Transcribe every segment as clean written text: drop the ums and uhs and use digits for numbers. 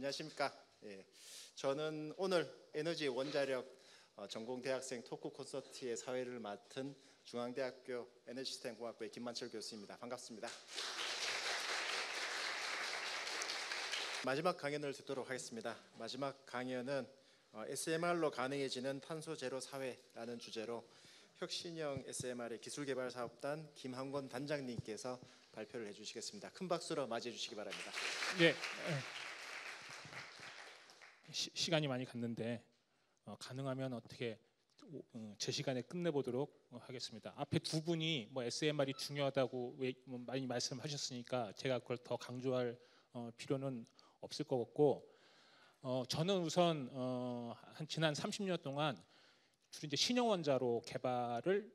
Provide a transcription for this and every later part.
안녕하십니까. 예, 저는 오늘 에너지 원자력 전공 대학생 토크 콘서트의 사회를 맡은 중앙대학교 에너지시스템공학부의 김만철 교수입니다. 반갑습니다. 마지막 강연을 듣도록 하겠습니다. 마지막 강연은 SMR로 가능해지는 탄소 제로 사회라는 주제로 혁신형 SMR의 기술개발 사업단 김한권 단장님께서 발표를 해주시겠습니다. 큰 박수로 맞이해 주시기 바랍니다. 네, 시간이 많이 갔는데 가능하면 어떻게 제 시간에 끝내보도록 하겠습니다. 앞에 두 분이 SMR이 중요하다고 많이 말씀하셨으니까 제가 그걸 더 강조할 필요는 없을 것 같고, 저는 우선 지난 30년 동안 주로 이제 신형 원자로 개발을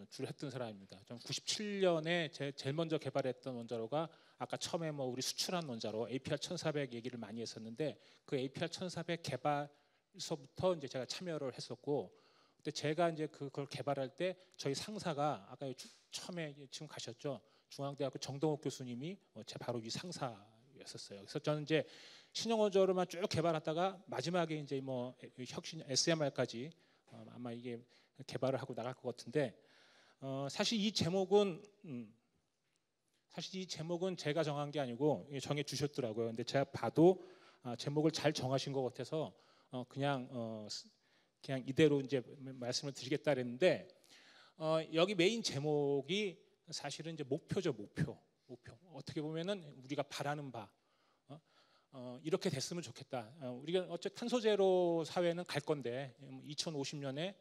주로 했던 사람입니다. 저는 97년에 제일 먼저 개발했던 원자로가 아까 처음에 우리 수출한 원자로 APR 1400 얘기를 많이 했었는데, 그 APR 1400 개발서부터 이제 제가 참여를 했었고, 근데 제가 이제 그걸 개발할 때 저희 상사가 아까 처음에 지금 가셨죠, 중앙대학교 정동욱 교수님이 제 바로 위 상사였었어요. 그래서 저는 이제 신형 원자로만 쭉 개발하다가 마지막에 이제 혁신 SMR까지 아마 이게 개발을 하고 나갈 것 같은데, 사실 이 제목은 제가 정한 게 아니고 정해 주셨더라고요. 근데 제가 봐도 제목을 잘 정하신 것 같아서 그냥 이대로 이제 말씀을 드리겠다 그랬는데, 여기 메인 제목이 사실은 이제 목표죠. 목표. 어떻게 보면은 우리가 바라는 바, 이렇게 됐으면 좋겠다. 우리가 어째 탄소 제로 사회는 갈 건데 2050년에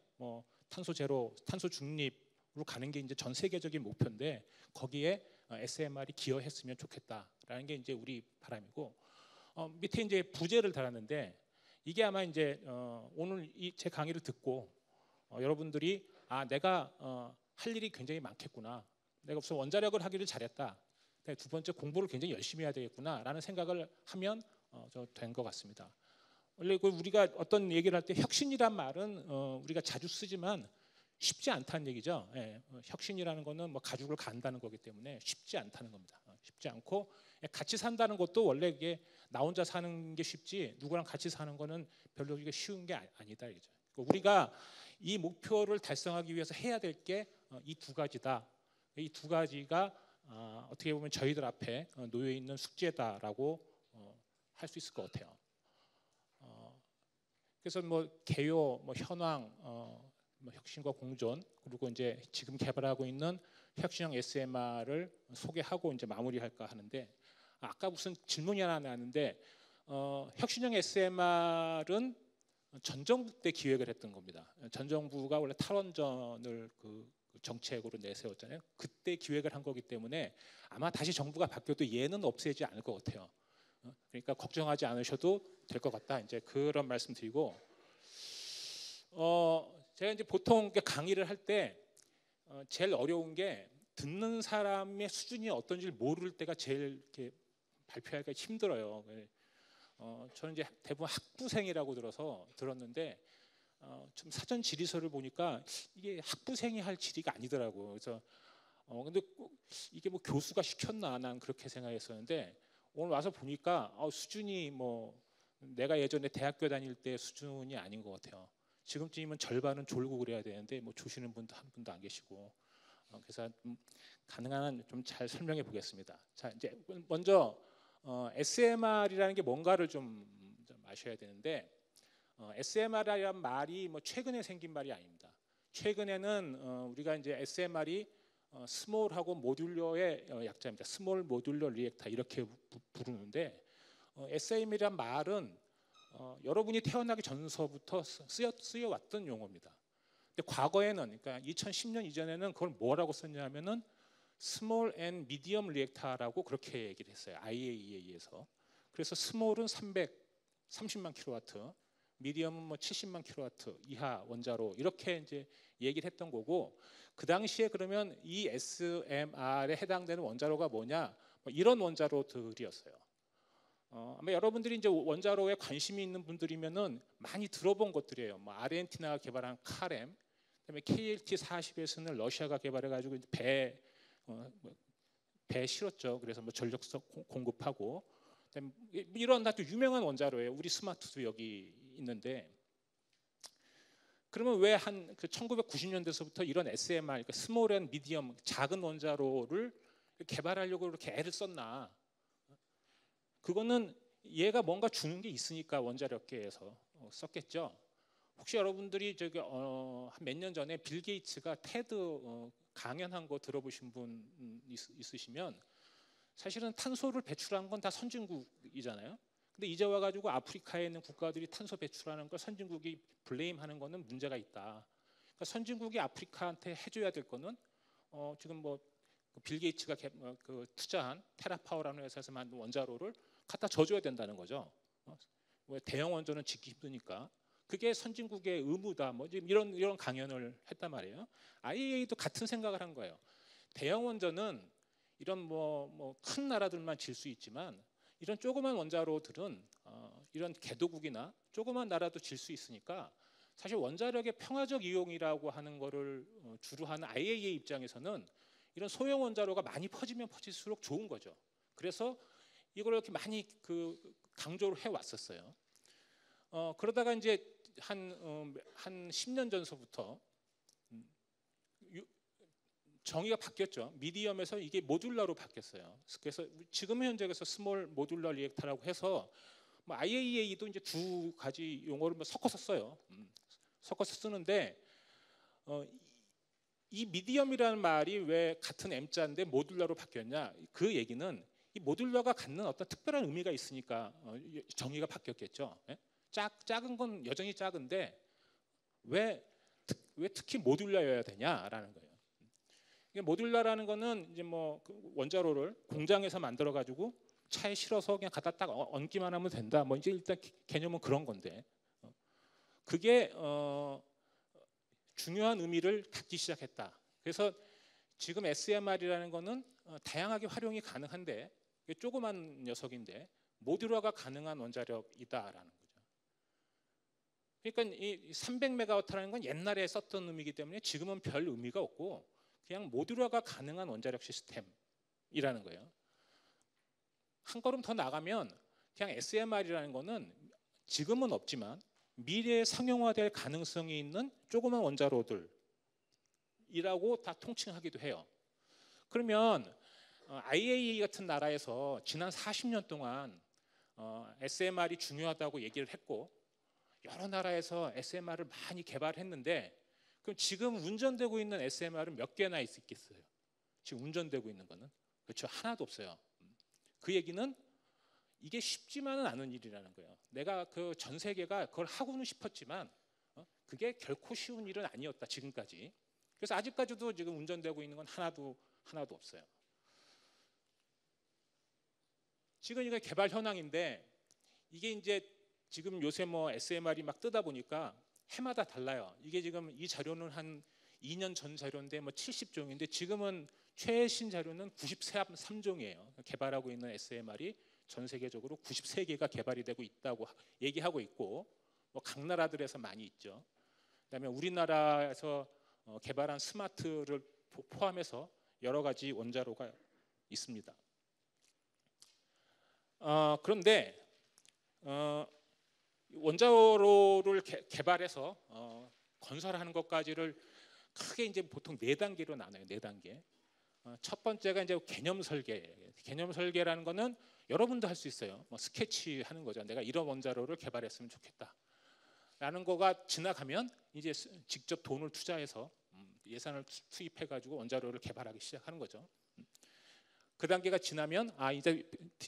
탄소 제로, 탄소 중립으로 가는 게 이제 전 세계적인 목표인데, 거기에 SMR이 기여했으면 좋겠다라는 게 이제 우리 바람이고, 밑에 이제 부제를 달았는데, 이게 아마 이제 오늘 제 강의를 듣고 여러분들이 내가 할 일이 굉장히 많겠구나, 내가 우선 원자력을 하기를 잘했다, 두 번째 공부를 굉장히 열심히 해야 되겠구나라는 생각을 하면 된 것 같습니다. 원래 우리가 어떤 얘기를 할 때 혁신이란 말은 우리가 자주 쓰지만 쉽지 않다는 얘기죠. 예, 혁신이라는 거는 가죽을 간다는 거기 때문에 쉽지 않다는 겁니다. 쉽지 않고, 같이 산다는 것도 원래 이게 나 혼자 사는 게 쉽지 누구랑 같이 사는 거는 별로 이게 쉬운 게 아니다 이거죠. 우리가 이 목표를 달성하기 위해서 해야 될 게 이 두 가지다. 이 두 가지가 어떻게 보면 저희들 앞에 놓여 있는 숙제다라고 할 수 있을 것 같아요. 그래서 개요, 현황, 혁신과 공존, 그리고 이제 지금 개발하고 있는 혁신형 SMR을 소개하고 이제 마무리할까 하는데, 아까 무슨 질문이 하나 나왔는데, 혁신형 SMR은 전 정부 때 기획을 했던 겁니다. 전 정부가 원래 탈원전을 그 정책으로 내세웠잖아요. 그때 기획을 한 거기 때문에 아마 다시 정부가 바뀌어도 얘는 없애지 않을 것 같아요. 그러니까 걱정하지 않으셔도 될 것 같다. 이제 그런 말씀드리고, 제가 이제 보통 강의를 할 때 제일 어려운 게 듣는 사람의 수준이 어떤지 모를 때가 제일 이렇게 발표하기가 힘들어요. 저는 이제 대부분 학부생이라고 들었는데, 좀 사전 질의서를 보니까 이게 학부생이 할 질의가 아니더라고요. 그래서 근데 꼭 이게 교수가 시켰나, 난 그렇게 생각했었는데, 오늘 와서 보니까 수준이 내가 예전에 대학교 다닐 때 수준이 아닌 것 같아요. 지금쯤이면 절반은 졸고 그래야 되는데 조시는 분도 한 분도 안 계시고, 그래서 가능한 한 좀 잘 설명해 보겠습니다. 자, 이제 먼저 SMR이라는 게 뭔가를 좀 아셔야 되는데, SMR이라는 말이 최근에 생긴 말이 아닙니다. 최근에는 우리가 이제 SMR이 스몰하고 모듈러의 약자입니다. 스몰 모듈러 리액터 이렇게 부르는데, SM이란 말은 여러분이 태어나기 전서부터 쓰여왔던 용어입니다. 근데 과거에는, 그러니까 2010년 이전에는 그걸 뭐라고 썼냐면은 스몰 앤 미디엄 리액터라고 그렇게 얘기를 했어요. IAEA에서. 그래서 스몰은 330만 킬로와트, 미디엄은 70만 킬로와트 이하 원자로, 이렇게 이제 얘기를 했던 거고, 그 당시에 그러면 이 SMR에 해당되는 원자로가 뭐냐, 이런 원자로들이었어요. 아마 여러분들이 이제 원자로에 관심이 있는 분들이면은 많이 들어본 것들이에요. 아르헨티나가 개발한 카렘, 그다음에 KLT-40에서는 러시아가 개발해가지고 배 실었죠. 그래서 전력 공급하고, 그다음에 이런 아주 유명한 원자로예요. 우리 스마트도 여기 있는데, 그러면 왜 한 그 1990년대서부터 이런 SMR, 그러니까 스몰 앤 미디엄, 작은 원자로를 개발하려고 그렇게 애를 썼나? 그거는 얘가 뭔가 주는 게 있으니까 원자력계에서 썼겠죠. 혹시 여러분들이 저기 한 몇 년 전에 빌 게이츠가 테드 강연한 거 들어보신 분 있으시면, 사실은 탄소를 배출한 건 다 선진국이잖아요. 근데 이제 와가지고 아프리카에 있는 국가들이 탄소 배출하는 걸 선진국이 블레임하는 거는 문제가 있다. 그러니까 선진국이 아프리카한테 해줘야 될 거는 지금 뭐 빌 게이츠가 그 투자한 테라파워라는 회사에서 만든 원자로를 갖다 져줘야 된다는 거죠. 왜 대형 원전은 짓기 힘드니까. 그게 선진국의 의무다. 뭐 이런 강연을 했단 말이에요. IEA도 같은 생각을 한 거예요. 대형 원전은 이런 뭐 큰 나라들만 질 수 있지만, 이런 조그만 원자로들은 이런 개도국이나 조그만 나라도 질 수 있으니까, 사실 원자력의 평화적 이용이라고 하는 거를 주로 하는 IAEA 입장에서는 이런 소형 원자로가 많이 퍼지면 퍼질수록 좋은 거죠. 그래서 이걸 이렇게 많이 강조를 해 왔었어요. 그러다가 이제 한 10년 전서부터 정의가 바뀌었죠. 미디엄에서 이게 모듈러로 바뀌었어요. 그래서 지금 현재에서 스몰 모듈러 리액터라고 해서 뭐 IAEA도 이제 두 가지 용어를 뭐 섞어서 써요. 섞어서 쓰는데, 이 미디엄이라는 말이 왜 같은 M자인데 모듈러로 바뀌었냐? 그 얘기는 이 모듈러가 갖는 어떤 특별한 의미가 있으니까 정의가 바뀌었겠죠. 예? 작은 건 여전히 작은데 왜 특히 모듈러여야 되냐라는 거예요. 모듈러라는 거는 이제 뭐 원자로를 공장에서 만들어 가지고 차에 실어서 그냥 갖다 딱 얹기만 하면 된다. 뭐 이제 일단 개념은 그런 건데, 그게 중요한 의미를 갖기 시작했다. 그래서 지금 SMR이라는 거는 다양하게 활용이 가능한데, 조그만 녀석인데 모듈러가 가능한 원자력이다라는 거죠. 그러니까 이 300메가와트라는 건 옛날에 썼던 의미이기 때문에 지금은 별 의미가 없고, 그냥 모듈러가 가능한 원자력 시스템이라는 거예요. 한 걸음 더 나가면 그냥 SMR이라는 거는 지금은 없지만 미래에 상용화될 가능성이 있는 조그만 원자로들이라고 다 통칭하기도 해요. 그러면 IAEA 같은 나라에서 지난 40년 동안 SMR이 중요하다고 얘기를 했고, 여러 나라에서 SMR을 많이 개발했는데, 그럼 지금 운전되고 있는 SMR은 몇 개나 있겠어요? 지금 운전되고 있는 거는 그렇죠, 하나도 없어요. 그 얘기는 이게 쉽지만은 않은 일이라는 거예요. 내가 그 전 세계가 그걸 하고는 싶었지만 그게 결코 쉬운 일은 아니었다, 지금까지. 그래서 아직까지도 지금 운전되고 있는 건 하나도 없어요. 지금 이게 개발 현황인데, 이게 이제 지금 요새 뭐 SMR이 막 뜨다 보니까 해마다 달라요. 이게 지금 이 자료는 한 2년 전 자료인데 뭐 70종인데, 지금은 최신 자료는 93종이에요. 개발하고 있는 SMR이 전 세계적으로 93개가 개발이 되고 있다고 얘기하고 있고, 뭐 각 나라들에서 많이 있죠. 그다음에 우리나라에서 개발한 스마트를 포함해서 여러 가지 원자로가 있습니다. 그런데 원자로를 개발해서 건설하는 것까지를 크게 이제 보통 4단계로 나눠요. 4단계. 첫 번째가 이제 개념 설계. 개념 설계라는 거는 여러분도 할 수 있어요. 뭐 스케치 하는 거죠. 내가 이런 원자로를 개발했으면 좋겠다 라는 거가 지나가면 이제 직접 돈을 투자해서 예산을 투입해 가지고 원자로를 개발하기 시작하는 거죠. 그 단계가 지나면 이제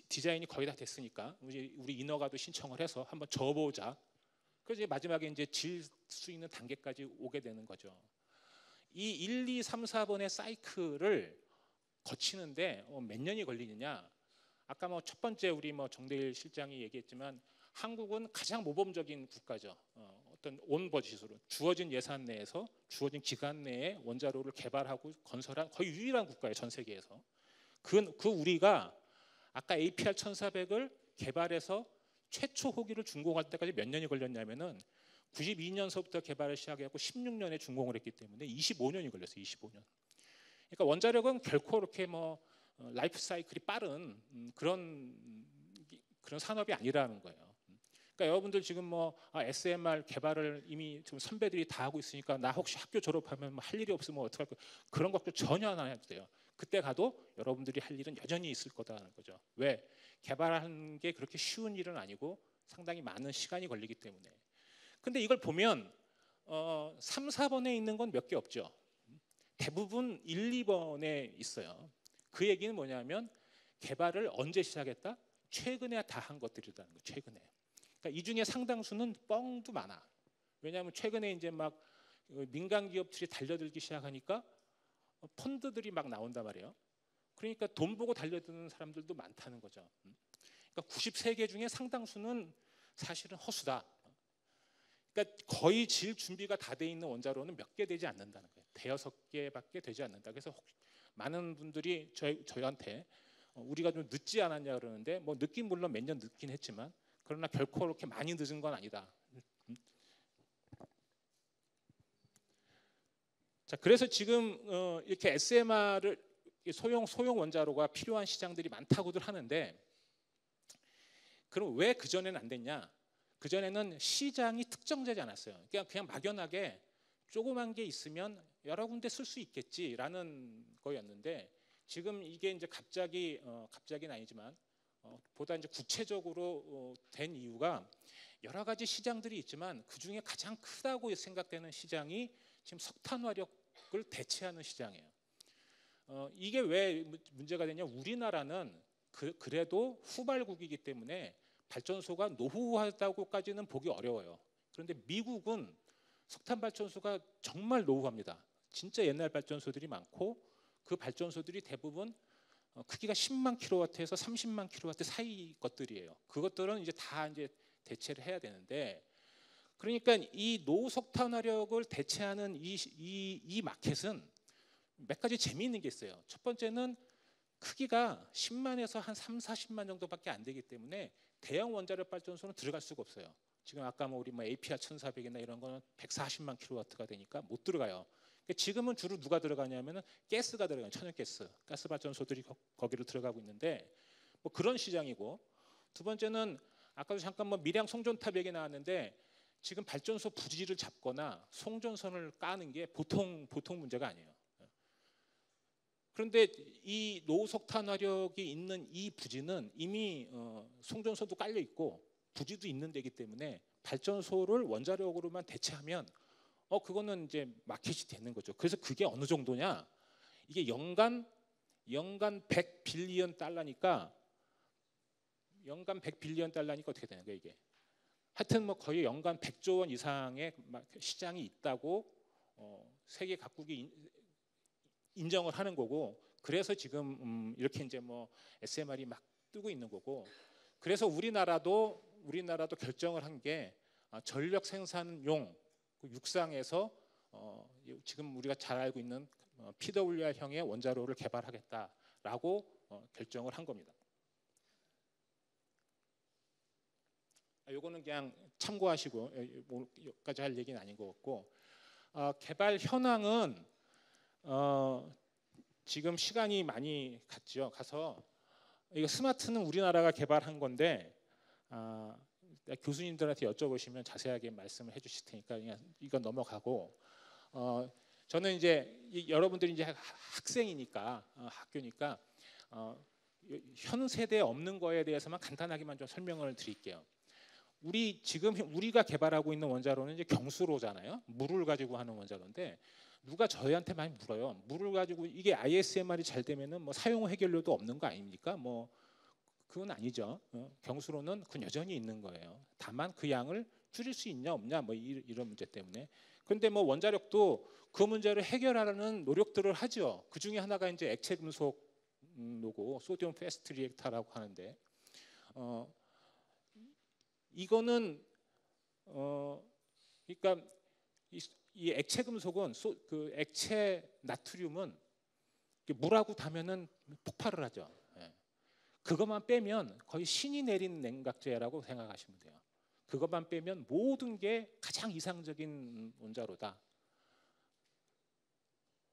디자인이 거의 다 됐으니까 우리 인허가도 신청을 해서 한번 줘보자. 그래서 마지막에 이제 질 수 있는 단계까지 오게 되는 거죠. 이 1, 2, 3, 4번의 사이클을 거치는데 몇 년이 걸리느냐? 아까 뭐 첫 번째 우리 뭐 정대일 실장이 얘기했지만, 한국은 가장 모범적인 국가죠. 어떤 온 버짓으로 주어진 예산 내에서 주어진 기간 내에 원자로를 개발하고 건설한 거의 유일한 국가예요, 전 세계에서. 그 우리가 아까 APR 1400을 개발해서 최초 호기를 준공할 때까지 몇 년이 걸렸냐면은 92년서부터 개발을 시작했고 16년에 준공을 했기 때문에 25년이 걸렸어요. 25년. 그러니까 원자력은 결코 이렇게 뭐 라이프 사이클이 빠른 그런 그런 산업이 아니라는 거예요. 그러니까 여러분들 지금 뭐 SMR 개발을 이미 지금 선배들이 다 하고 있으니까 나 혹시 학교 졸업하면 뭐 할 일이 없으면 어떡할 거야? 그런 걱정 전혀 안 해도 돼요. 그때 가도 여러분들이 할 일은 여전히 있을 거다라는 거죠. 왜? 개발하는 게 그렇게 쉬운 일은 아니고 상당히 많은 시간이 걸리기 때문에. 근데 이걸 보면 3, 4번에 있는 건 몇 개 없죠. 대부분 1, 2번에 있어요. 그 얘기는 뭐냐면 개발을 언제 시작했다? 최근에 다 한 것들이라는 거예요. 최근에. 그러니까 이 중에 상당수는 뻥도 많아. 왜냐하면 최근에 이제 막 민간 기업들이 달려들기 시작하니까 펀드들이 막 나온단 말이에요. 그러니까 돈 보고 달려드는 사람들도 많다는 거죠. 그러니까 93개 중에 상당수는 사실은 허수다. 그러니까 거의 질 준비가 다 돼 있는 원자로는 몇 개 되지 않는다는 거예요. 대여섯 개밖에 되지 않는다. 그래서 많은 분들이 저희한테 우리가 좀 늦지 않았냐 그러는데 뭐 늦긴 물론 몇 년 늦긴 했지만 그러나 결코 그렇게 많이 늦은 건 아니다. 자, 그래서 지금 이렇게 SMR을 소형 원자로가 필요한 시장들이 많다고들 하는데 그럼 왜 그전에는 안 됐냐? 그전에는 시장이 특정되지 않았어요. 그냥 막연하게 조그만 게 있으면 여러 군데 쓸 수 있겠지라는 거였는데 지금 이게 이제 갑자기는 아니지만 보다 이제 구체적으로 된 이유가 여러 가지 시장들이 있지만 그 중에 가장 크다고 생각되는 시장이 지금 석탄 화력을 대체하는 시장이에요. 이게 왜 문제가 되냐? 우리나라는 그래도 후발국이기 때문에 발전소가 노후하다고까지는 보기 어려워요. 그런데 미국은 석탄 발전소가 정말 노후합니다. 진짜 옛날 발전소들이 많고 그 발전소들이 대부분 크기가 10만 킬로와트에서 30만 킬로와트 사이 것들이에요. 그것들은 이제 다 이제 대체를 해야 되는데 그러니까 이 노석탄 화력을 대체하는 이 마켓은 몇 가지 재미있는 게 있어요. 첫 번째는 크기가 10만에서 한 3, 40만 정도밖에 안 되기 때문에 대형 원자력 발전소는 들어갈 수가 없어요. 지금 아까 우리 APR 1400이나 이런 거는 140만 킬로와트가 되니까 못 들어가요. 지금은 주로 누가 들어가냐면은 가스가 들어가요. 천연가스, 가스 발전소들이 거기로 들어가고 있는데 뭐 그런 시장이고 두 번째는 아까도 잠깐 밀양 송전탑 얘기 나왔는데 지금 발전소 부지를 잡거나 송전선을 까는 게 보통 문제가 아니에요. 그런데 이 노석탄 화력이 있는 이 부지는 이미 송전선도 깔려 있고 부지도 있는 데이기 때문에 발전소를 원자력으로만 대체하면 그거는 이제 마켓이 되는 거죠. 그래서 그게 어느 정도냐? 이게 연간 100빌리언 달러니까 어떻게 되는 거예요, 이게? 하여튼 뭐 거의 연간 100조 원 이상의 시장이 있다고 세계 각국이 인정을 하는 거고 그래서 지금 이렇게 이제 뭐 SMR이 막 뜨고 있는 거고 그래서 우리나라도 결정을 한 게 전력 생산용 육상에서 지금 우리가 잘 알고 있는 PWR형의 원자로를 개발하겠다라고 결정을 한 겁니다. 요거는 그냥 참고하시고 여기까지 할 얘기는 아닌 것 같고 개발 현황은 지금 시간이 많이 갔죠. 가서 이거 스마트는 우리나라가 개발한 건데 교수님들한테 여쭤보시면 자세하게 말씀을 해주실 테니까 그냥 이건 넘어가고 저는 이제 여러분들이 이제 학생이니까 학교니까 현 세대에 없는 거에 대해서만 간단하게만 좀 설명을 드릴게요. 우리가 개발하고 있는 원자로는 이제 경수로잖아요. 물을 가지고 하는 원자로인데 누가 저희한테 많이 물어요. 물을 가지고 이게 ISMR이 잘 되면은 뭐 사용 해결료도 없는 거 아닙니까? 뭐 그건 아니죠. 경수로는 그건 여전히 있는 거예요. 다만 그 양을 줄일 수 있냐 없냐 뭐 이런 문제 때문에. 그런데 뭐 원자력도 그 문제를 해결하려는 노력들을 하죠. 그 중에 하나가 이제 액체 금속 노고 소디움 패스트 리액터라고 하는데 이거는 그러니까 이 액체 금속은 그 액체 나트륨은 물하고 닿으면은 폭발을 하죠. 그것만 빼면 거의 신이 내린 냉각제라고 생각하시면 돼요. 그것만 빼면 모든 게 가장 이상적인 원자로다.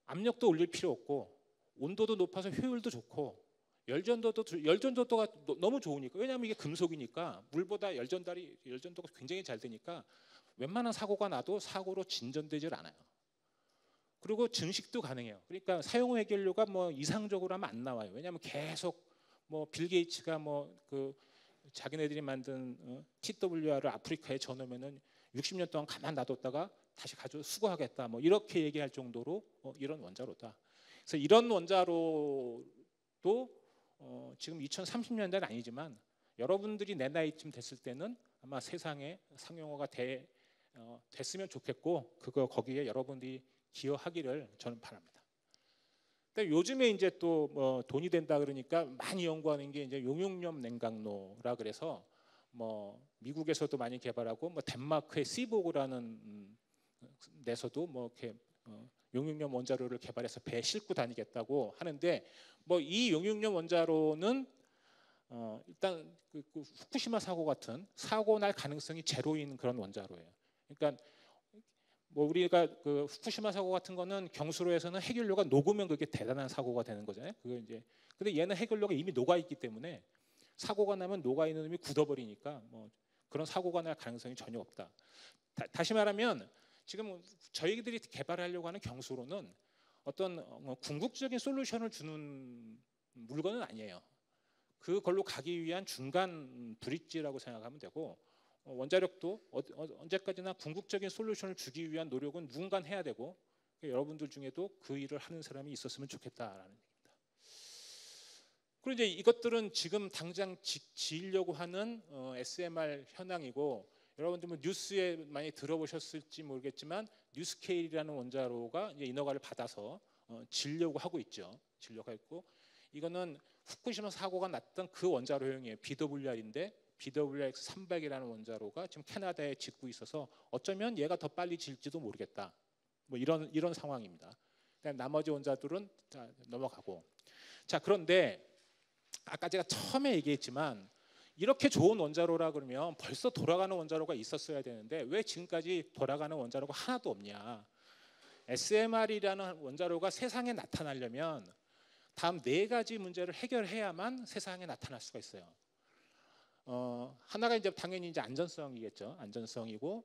압력도 올릴 필요 없고 온도도 높아서 효율도 좋고 열전도가 너무 좋으니까, 왜냐하면 이게 금속이니까 물보다 열전도가 굉장히 잘 되니까 웬만한 사고가 나도 사고로 진전되질 않아요. 그리고 증식도 가능해요. 그러니까 사용 해결료가 뭐 이상적으로 하면 안 나와요. 왜냐하면 계속 뭐 빌 게이츠가 뭐 그 자기네들이 만든 TWR을 아프리카에 져놓으면은 60년 동안 가만 놔뒀다가 다시 가져 수거하겠다 뭐 이렇게 얘기할 정도로 이런 원자로다. 그래서 이런 원자로도 지금 2030년대는 아니지만 여러분들이 내 나이쯤 됐을 때는 아마 세상에 상용화가 됐으면 좋겠고, 거기에 여러분들이 기여하기를 저는 바랍니다. 근데 요즘에 이제 또 뭐 돈이 된다 그러니까 많이 연구하는 게 이제 용융염 냉각로라 그래서 뭐 미국에서도 많이 개발하고 뭐 덴마크의 시보그라는 데서도 뭐 이렇게 용융염 원자로를 개발해서 배에 싣고 다니겠다고 하는데, 뭐 이 용융염 원자로는 일단 그 후쿠시마 사고 같은 사고 날 가능성이 제로인 그런 원자로예요. 그러니까 뭐 우리가 그 후쿠시마 사고 같은 거는 경수로에서는 해결료가 녹으면 그게 대단한 사고가 되는 거잖아요. 그거 이제 근데 얘는 해결료가 이미 녹아 있기 때문에 사고가 나면 녹아 있는 놈이 굳어버리니까 뭐 그런 사고가 날 가능성이 전혀 없다. 다시 말하면 지금 저희들이 개발하려고 하는 경수로는 어떤 궁극적인 솔루션을 주는 물건은 아니에요. 그걸로 가기 위한 중간 브릿지라고 생각하면 되고, 원자력도 언제까지나 궁극적인 솔루션을 주기 위한 노력은 누군가 해야 되고, 여러분들 중에도 그 일을 하는 사람이 있었으면 좋겠다라는 얘기입니다. 그리고 이제 이것들은 지금 당장 지으려고 하는 SMR 현황이고, 여러분들 뭐 뉴스에 많이 들어보셨을지 모르겠지만 뉴스케일이라는 원자로가 이제 인허가를 받아서 지으려고 하고 있죠. 지으려고 했고, 이거는 후쿠시마 사고가 났던 그 원자로형이에요. BWR인데 BWR-300이라는 원자로가 지금 캐나다에 짓고 있어서 어쩌면 얘가 더 빨리 질지도 모르겠다. 뭐 이런 상황입니다. 그러니까 나머지 원자들은 다 넘어가고. 자, 그런데 아까 제가 처음에 얘기했지만 이렇게 좋은 원자로라 그러면 벌써 돌아가는 원자로가 있었어야 되는데 왜 지금까지 돌아가는 원자로가 하나도 없냐? SMR이라는 원자로가 세상에 나타나려면 다음 4가지 문제를 해결해야만 세상에 나타날 수가 있어요. 하나가 이제 당연히 이제 안전성이겠죠. 안전성이고,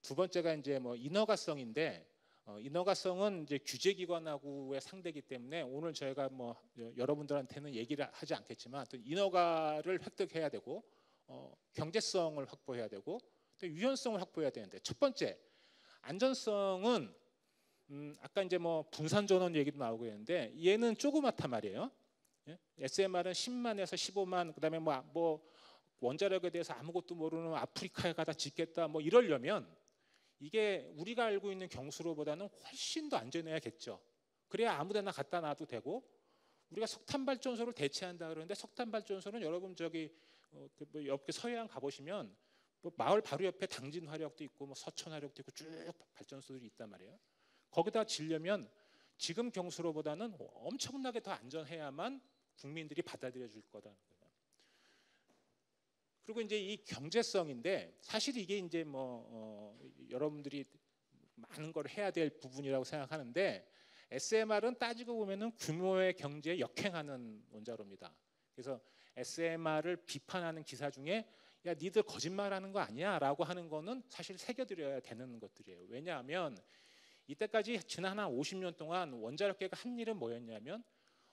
두 번째가 이제 뭐 인허가성인데, 인허가성은 이제 규제기관하고의 상대이기 때문에 오늘 저희가 뭐 여러분들한테는 얘기를 하지 않겠지만 또 인허가를 획득해야 되고, 경제성을 확보해야 되고, 또 유연성을 확보해야 되는데, 첫 번째 안전성은 아까 이제 뭐 분산 전원 얘기도 나오고 있는데 얘는 조그맣단 말이에요. SMR은 10만에서 15만, 그다음에 뭐 원자력에 대해서 아무것도 모르는 아프리카에 가다 짓겠다 뭐 이러려면 이게 우리가 알고 있는 경수로보다는 훨씬 더 안전해야겠죠. 그래야 아무데나 갖다 놔도 되고, 우리가 석탄 발전소를 대체한다 그러는데 석탄 발전소는 여러분 저기 뭐 옆에 서해안 가보시면 뭐 마을 바로 옆에 당진 화력도 있고 뭐 서천 화력도 있고 쭉 발전소들이 있단 말이에요. 거기다 지려면 지금 경수로보다는 엄청나게 더 안전해야만 국민들이 받아들여 줄 거다는 거예요. 그리고 이제 이 경제성인데 사실 이게 이제 뭐 여러분들이 많은 걸 해야 될 부분이라고 생각하는데, SMR은 따지고 보면은 규모의 경제에 역행하는 원자로입니다. 그래서 SMR을 비판하는 기사 중에 야 니들 거짓말하는 거 아니야라고 하는 거는 사실 새겨드려야 되는 것들이에요. 왜냐하면 이때까지 지난 한 50년 동안 원자력계가 한 일은 뭐였냐면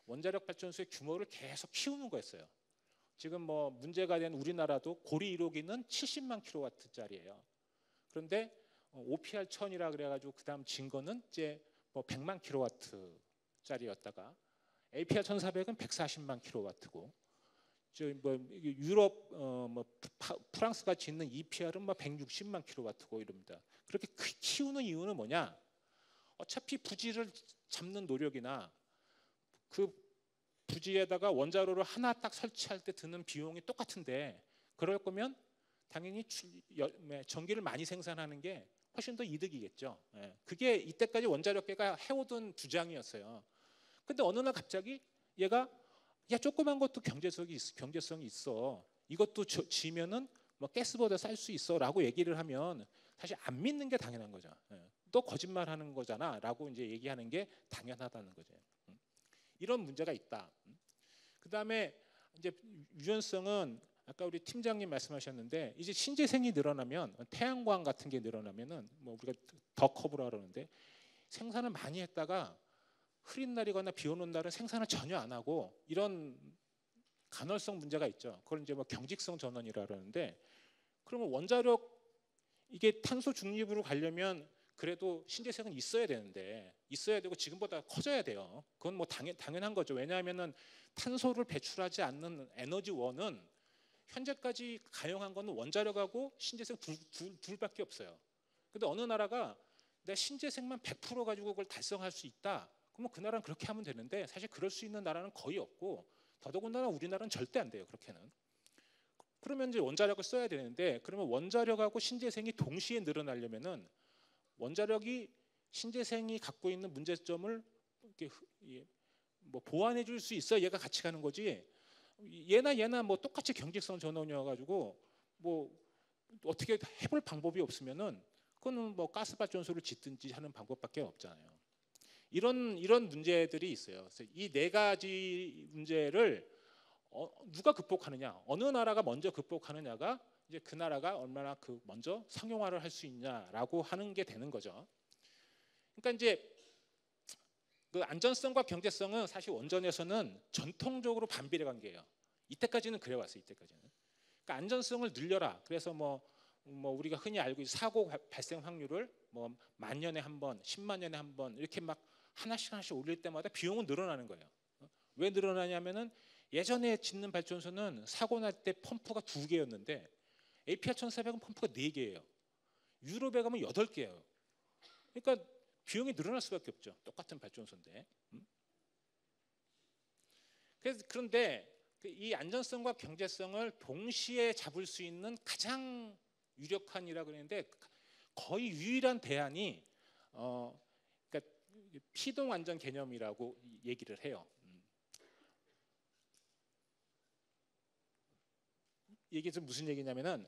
원자력 발전소의 규모를 계속 키우는 거였어요. 지금 뭐 문제가 된 우리나라도 고리 1호기는 70만 킬로와트짜리예요. 그런데 OPR 1000이라 그래가지고 그다음 진 거는 이제 뭐 100만 킬로와트짜리였다가 APR 1400은 140만 킬로와트고, 저 뭐 유럽 뭐 프랑스가 짓는 EPR은 뭐 160만 킬로와트고 이럽니다. 그렇게 키우는 이유는 뭐냐? 어차피 부지를 잡는 노력이나 그 부지에다가 원자로를 하나 딱 설치할 때 드는 비용이 똑같은데, 그럴 거면 당연히 전기를 많이 생산하는 게 훨씬 더 이득이겠죠. 그게 이때까지 원자력계가 해오던 주장이었어요. 근데 어느 날 갑자기 얘가 야 조그만 것도 경제성이 있어. 이것도 지면은 뭐 가스보다 쌀 수 있어라고 얘기를 하면 사실 안 믿는 게 당연한 거죠. 너 거짓말하는 거잖아라고 이제 얘기하는 게 당연하다는 거죠. 이런 문제가 있다. 그다음에 이제 유연성은 아까 우리 팀장님 말씀하셨는데 이제 신재생이 늘어나면 태양광 같은 게 늘어나면은 뭐 우리가 더 커브라 그러는데 생산을 많이 했다가 흐린 날이거나 비 오는 날은 생산을 전혀 안 하고 이런 간헐성 문제가 있죠. 그걸 이제 뭐 경직성 전원이라 그러는데 그러면 원자력 이게 탄소 중립으로 가려면 그래도 신재생은 있어야 되는데 있어야 되고 지금보다 커져야 돼요. 그건 뭐 당연한 거죠. 왜냐하면은 탄소를 배출하지 않는 에너지원은 현재까지 가용한 거는 원자력하고 신재생 둘밖에 없어요. 근데 어느 나라가 내 신재생만 100% 가지고 그걸 달성할 수 있다. 그러면 그 나라는 그렇게 하면 되는데 사실 그럴 수 있는 나라는 거의 없고 더더군다나 우리나라는 절대 안 돼요. 그렇게는. 그러면 이제 원자력을 써야 되는데 그러면 원자력하고 신재생이 동시에 늘어나려면은 원자력이 신재생이 갖고 있는 문제점을 이렇게 뭐 보완해 줄 수 있어 얘가 같이 가는 거지. 얘나 뭐 똑같이 경직성 전원이어 가지고 뭐 어떻게 해볼 방법이 없으면은 그거는 뭐 가스 발전소를 짓든지 하는 방법밖에 없잖아요. 이런 문제들이 있어요. 그래서 이 네 가지 문제를 누가 극복하느냐, 어느 나라가 먼저 극복하느냐가 이제 그 나라가 얼마나 먼저 상용화를 할 수 있냐라고 하는 게 되는 거죠. 그러니까 이제 그 안전성과 경제성은 사실 원전에서는 전통적으로 반비례 관계예요. 이때까지는 그래 왔어요. 이때까지는. 그러니까 안전성을 늘려라. 그래서 뭐 우리가 흔히 알고 있는 사고 발생 확률을 뭐 10,000년에 한 번, 10만 년에 한 번 이렇게 막 하나씩 올릴 때마다 비용은 늘어나는 거예요. 왜 늘어나냐면은 예전에 짓는 발전소는 사고 날 때 펌프가 2개였는데 APR 1400은 펌프가 4개예요. 유럽에 가면 8개예요. 그러니까 비용이 늘어날 수밖에 없죠. 똑같은 발전소인데. 그런데 이 안전성과 경제성을 동시에 잡을 수 있는 가장 유력한이라고 그러는데 거의 유일한 대안이 그러니까 피동 안전 개념이라고 얘기를 해요. 이게 무슨 얘기냐면은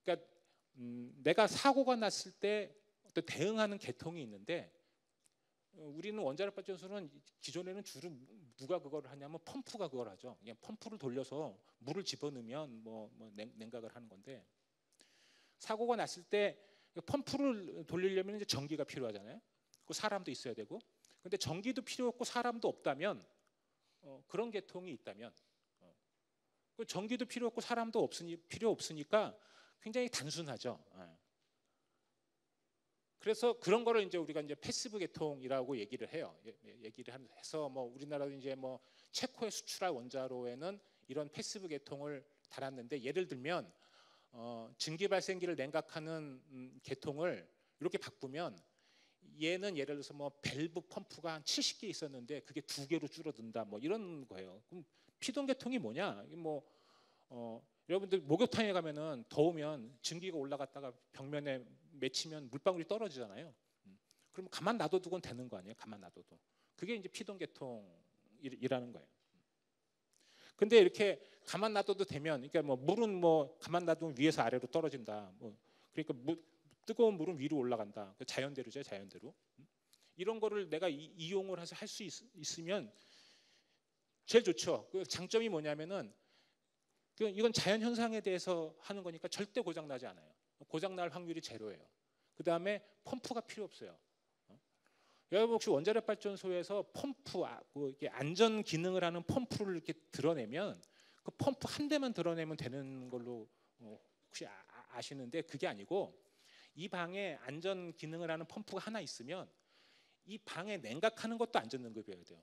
그러니까 내가 사고가 났을 때 어떤 대응하는 계통이 있는데 우리는 원자력 발전소는 기존에는 주로 누가 그걸 하냐면 펌프가 그걸 하죠. 그냥 펌프를 돌려서 물을 집어넣으면 뭐 냉각을 하는 건데 사고가 났을 때 펌프를 돌리려면 이제 전기가 필요하잖아요. 그 사람도 있어야 되고. 근데 전기도 필요 없고 사람도 없다면 그런 계통이 있다면 그 전기도 필요 없고 사람도 필요 없으니까 굉장히 단순하죠. 그래서 그런 거를 이제 우리가 이제 패시브 계통이라고 얘기를 해요. 얘기를 해서 뭐 우리나라도 이제 뭐 체코에 수출할 원자로에는 이런 패시브 계통을 달았는데 예를 들면 증기 발생기를 냉각하는 계통을 이렇게 바꾸면 얘는 예를 들어서 뭐 밸브 펌프가 한 70개 있었는데 그게 2개로 줄어든다 뭐 이런 거예요. 그럼 피동 계통이 뭐냐? 여러분들 목욕탕에 가면은 더우면 증기가 올라갔다가 벽면에 맺히면 물방울이 떨어지잖아요. 그럼 가만 놔둬두곤 되는 거 아니에요? 가만 놔둬도. 그게 이제 피동 계통이라는 거예요. 근데 이렇게 가만 놔둬도 되면, 그러니까 뭐 물은 뭐 가만 놔두면 위에서 아래로 떨어진다. 뭐 그러니까 뜨거운 물은 위로 올라간다. 자연대로죠, 자연대로. 이런 거를 내가 이용을 해서 할 수 있으면 제일 좋죠. 그 장점이 뭐냐면은 이건 자연 현상에 대해서 하는 거니까 절대 고장 나지 않아요. 고장 날 확률이 제로예요. 그 다음에 펌프가 필요 없어요. 여러분 혹시 원자력 발전소에서 펌프, 이게 안전 기능을 하는 펌프를 이렇게 드러내면 그 펌프 한 대만 드러내면 되는 걸로 혹시 아시는데 그게 아니고 이 방에 안전 기능을 하는 펌프가 하나 있으면 이 방에 냉각하는 것도 안전등급이어야 돼요.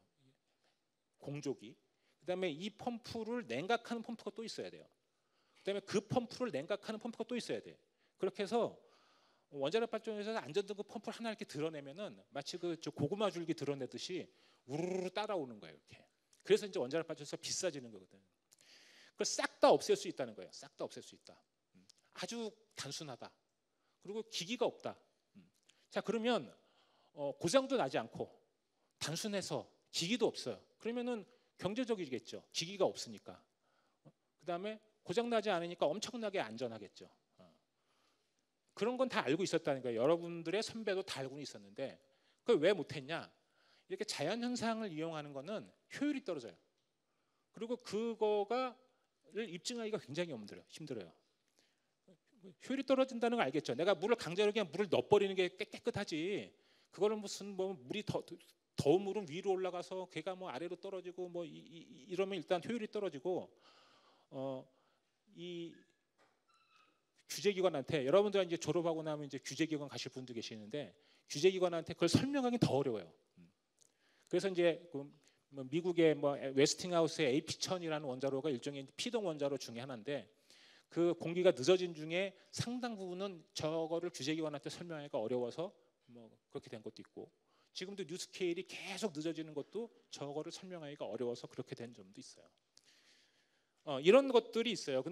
공조기. 그다음에 이 펌프를 냉각하는 펌프가 또 있어야 돼요. 그다음에 그 펌프를 냉각하는 펌프가 또 있어야 돼. 그렇게 해서 원자력 발전소에서 안전등급 펌프를 하나 이렇게 드러내면은 마치 저 고구마 줄기 드러내듯이 우르르 따라오는 거예요. 이렇게. 그래서 이제 원자력 발전소가 비싸지는 거거든. 그걸 싹 다 없앨 수 있다는 거예요. 싹 다 없앨 수 있다. 아주 단순하다. 그리고 기기가 없다. 자 그러면 고장도 나지 않고 단순해서 기기도 없어요. 그러면은 경제적이겠죠. 기기가 없으니까. 그다음에 고장 나지 않으니까 엄청나게 안전하겠죠. 그런 건 다 알고 있었다는 거예요. 여러분들의 선배도 다 알고는 있었는데 그걸 왜 못했냐? 이렇게 자연 현상을 이용하는 거는 효율이 떨어져요. 그리고 그거를 입증하기가 굉장히 힘들어요. 효율이 떨어진다는 걸 알겠죠. 내가 물을 강제로 그냥 물을 넣어버리는 게 깨끗하지. 그거는 무슨 뭐 물이 더운 물은 위로 올라가서 걔가 뭐 아래로 떨어지고 뭐 이러면 일단 효율이 떨어지고 이 규제기관한테 여러분들 이제 졸업하고 나면 이제 규제기관 가실 분도 계시는데 규제기관한테 그걸 설명하기 더 어려워요. 그래서 이제 뭐 미국의 뭐 웨스팅하우스의 AP1000이라는 원자로가 일종의 피동 원자로 중에 하나인데 그 공기가 늦어진 중에 상당 부분은 저거를 규제기관한테 설명하기가 어려워서 뭐 그렇게 된 것도 있고 지금도 뉴스케일이 계속 늦어지는 것도 저거를 설명하기가 어려워서 그렇게 된 점도 있어요. 이런 것들이 있어요.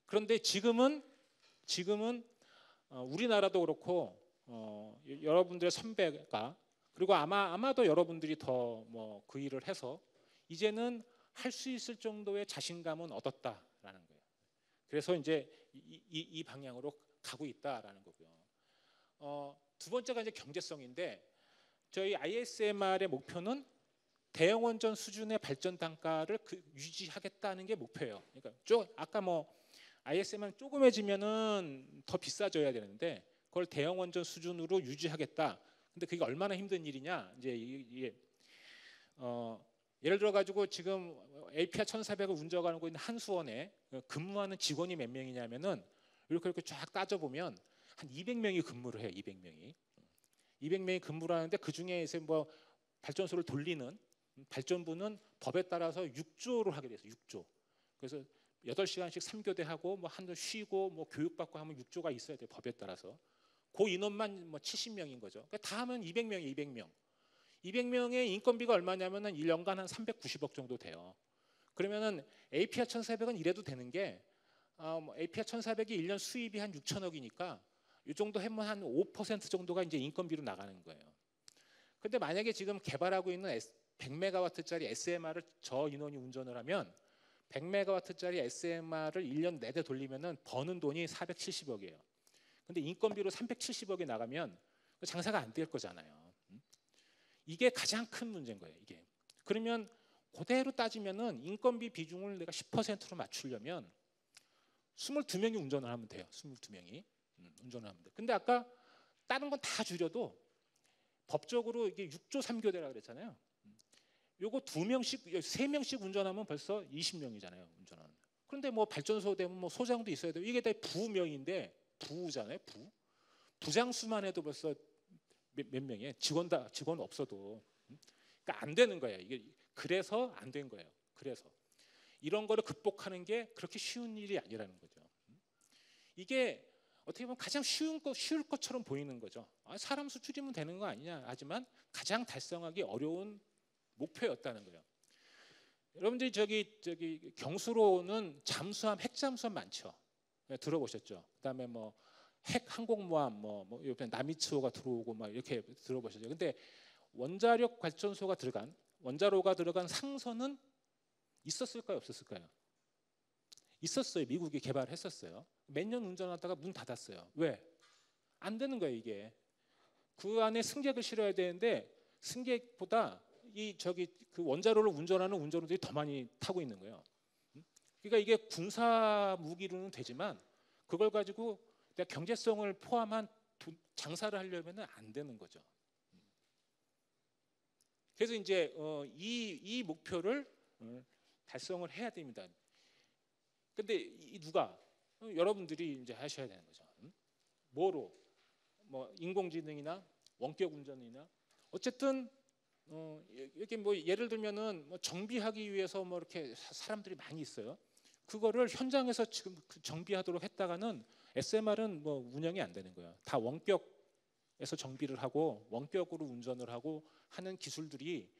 그런데 지금은 우리나라도 그렇고 여러분들의 선배가 그리고 아마도 여러분들이 더 뭐 그 일을 해서 이제는 할 수 있을 정도의 자신감은 얻었다라는 거예요. 그래서 이제 이 방향으로 가고 있다라는 거고요. 두 번째가 이제 경제성인데 저희 ISMR의 목표는 대형 원전 수준의 발전 단가를 유지하겠다는 게 목표예요. 그러니까 아까 뭐 ISMR은 조금해지면은 더 비싸져야 되는데 그걸 대형 원전 수준으로 유지하겠다. 근데 그게 얼마나 힘든 일이냐? 이제 이게 예를 들어 가지고 지금 APR 1400을 운전하고 있는 한수원에 근무하는 직원이 몇 명이냐면은 이렇게 쫙 따져 보면 한 200명이 근무를 해요. 200명이 근무를 하는데 그 중에서 뭐 발전소를 돌리는 발전부는 법에 따라서 6조를 하게 됐어요. 6조. 그래서 8시간씩 3교대 하고 뭐 한번 쉬고 뭐 교육받고 하면 6조가 있어야 돼요. 법에 따라서. 그 인원만 뭐 70명인 거죠. 그러니까 다 하면 200명이 200명. 200명의 인건비가 얼마냐면은 1년간 한 390억 정도 돼요. 그러면은 APR 1400은 이래도 되는 게 APR 1400이 1년 수입이 한 6천억이니까 이 정도 하면 한 5% 정도가 이제 인건비로 나가는 거예요. 근데 만약에 지금 개발하고 있는 100메가와트짜리 SMR을 저 인원이 운전을 하면 100메가와트짜리 SMR을 1년 내내 돌리면은 버는 돈이 470억이에요. 근데 인건비로 370억이 나가면 장사가 안 될 거잖아요. 이게 가장 큰 문제인 거예요. 이게. 그러면 그대로 따지면은 인건비 비중을 내가 10%로 맞추려면 22명이 운전을 하면 돼요. 22명이 운전을 하면 돼. 근데 아까 다른 건 다 줄여도 법적으로 이게 6조 3교대라 그랬잖아요. 요거 2명씩, 3명씩 운전하면 벌써 20명이잖아요. 운전하는. 그런데 뭐 발전소 되면 뭐 소장도 있어야 돼요. 이게 다 부명인데 부잖아요. 부장 수만 해도 벌써 몇 명이에요. 직원 없어도. 그러니까 안 되는 거예요. 이게 그래서 안 된 거예요. 그래서 이런 거를 극복하는 게 그렇게 쉬운 일이 아니라는 거죠. 이게 어떻게 보면 가장 쉬울 것처럼 보이는 거죠. 사람 수 줄이면 되는 거 아니냐. 하지만 가장 달성하기 어려운 목표였다는 거예요. 여러분들이 저기 경수로는 잠수함, 핵잠수함 많죠. 들어보셨죠? 그다음에 뭐 핵 항공모함, 뭐 옆에 나미츠호가 들어오고 막 이렇게 들어보셨죠. 근데 원자력 발전소가 원자로가 들어간 상선은 있었을까요, 없었을까요? 있었어요. 미국이 개발했었어요. 몇 년 운전하다가 문 닫았어요. 왜? 안 되는 거예요, 이게. 그 안에 승객을 실어야 되는데 승객보다 그 원자로를 운전하는 운전원들이 더 많이 타고 있는 거예요. 그러니까 이게 군사 무기로는 되지만 그걸 가지고 내가 경제성을 포함한 장사를 하려면 안 되는 거죠. 그래서 이제 이 목표를 달성을 해야 됩니다. 근데 누가? 여러분들이 이제 하셔야 되는 거죠. 뭐로? 뭐 인공지능이나 원격 운전이나 어쨌든 이렇게 뭐 예를 들면은 뭐 정비하기 위해서 뭐 이렇게 사람들이 많이 있어요. 그거를 현장에서 지금 정비하도록 했다가는 SMR은 뭐 운영이 안 되는 거예요. 다 원격에서 정비를 하고 원격으로 운전을 하고 하는 기술들이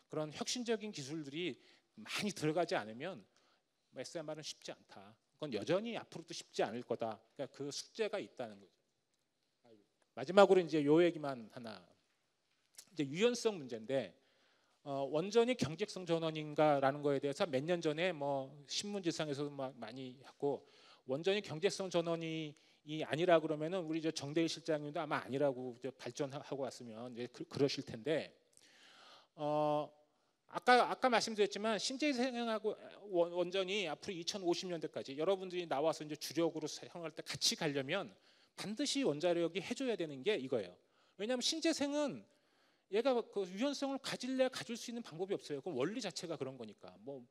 그런 혁신적인 기술들이 많이 들어가지 않으면 SMR은 쉽지 않다. 그건 여전히 앞으로도 쉽지 않을 거다. 그러니까 그 숙제가 있다는 거죠. 마지막으로 이제 요 얘기만 하나. 이제 유연성 문제인데 원전이 경제성 전원인가라는 거에 대해서 몇 년 전에 뭐 신문지상에서도 막 많이 하고 원전이 경제성 전원이 아니라 그러면은 우리 저 정대일 실장님도 아마 아니라고 발전하고 왔으면 이제 그러실 텐데 아까 말씀드렸지만 신재생하고 원전이 앞으로 2050년대까지 여러분들이 나와서 이제 주력으로 사용할 때 같이 가려면 반드시 원자력이 해줘야 되는 게 이거예요. 왜냐하면 신재생은 얘가 그 유연성을 가질래 가질 수 있는 방법이 없어요. 그 원리 자체가 그런 거니까. 뭐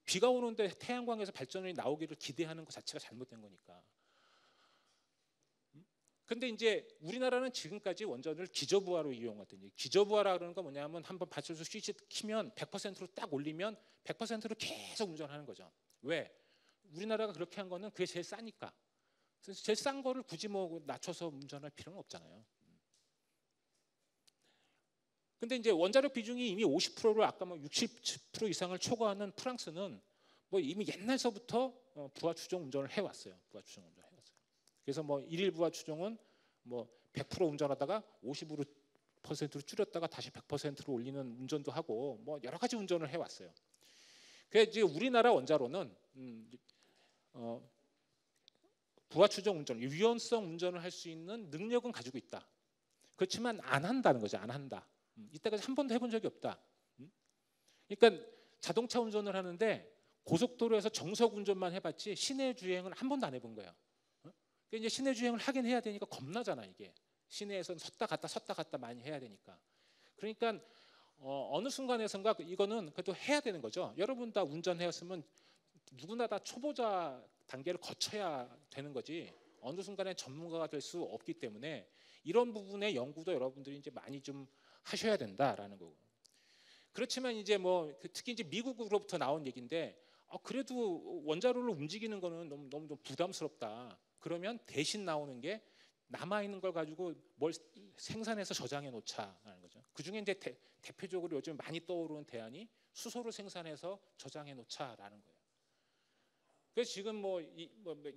비가 오는데 태양광에서 발전이 나오기를 기대하는 것 자체가 잘못된 거니까. 근데 이제 우리나라는 지금까지 원전을 기저부하로 이용하거든요. 기저부하라 그러는 건 뭐냐면 한번 발전소 스위치 키면 100%로 딱 올리면 100%로 계속 운전하는 거죠. 왜? 우리나라가 그렇게 한 거는 그게 제일 싸니까. 그래서 제일 싼 거를 굳이 뭐 낮춰서 운전할 필요는 없잖아요. 근데 이제 원자력 비중이 이미 50%를 아까 뭐 60% 이상을 초과하는 프랑스는 뭐 이미 옛날서부터 부하 추종 운전을 해왔어요. 부하 추종 운전 해왔어요. 그래서 뭐 일일 부하 추종은 뭐 100% 운전하다가 50%로 줄였다가 다시 100%로 올리는 운전도 하고 뭐 여러 가지 운전을 해왔어요. 그래서 이제 우리나라 원자로는 부하 추종 운전, 유연성 운전을 할 수 있는 능력은 가지고 있다. 그렇지만 안 한다는 거죠. 안 한다. 이때까지 한 번도 해본 적이 없다. 그러니까 자동차 운전을 하는데 고속도로에서 정석 운전만 해봤지 시내 주행은 한 번도 안 해본 거예요. 그러니까 이제 시내 주행을 하긴 해야 되니까 겁나잖아 이게. 시내에서는 섰다 갔다 많이 해야 되니까. 그러니까 어느 순간에선가 이거는 그래도 해야 되는 거죠. 여러분 다 운전해왔으면 누구나 다 초보자 단계를 거쳐야 되는 거지. 어느 순간에 전문가가 될 수 없기 때문에 이런 부분의 연구도 여러분들이 이제 많이 좀 하셔야 된다라는 거고. 그렇지만 이제 뭐 특히 이제 미국으로부터 나온 얘기인데 그래도 원자로를 움직이는 거는 너무 좀 부담스럽다. 그러면 대신 나오는 게 남아 있는 걸 가지고 뭘 생산해서 저장해 놓자라는 거죠. 그 중에 이제 대표적으로 요즘 많이 떠오르는 대안이 수소를 생산해서 저장해 놓자라는 거예요. 그래서 지금 뭐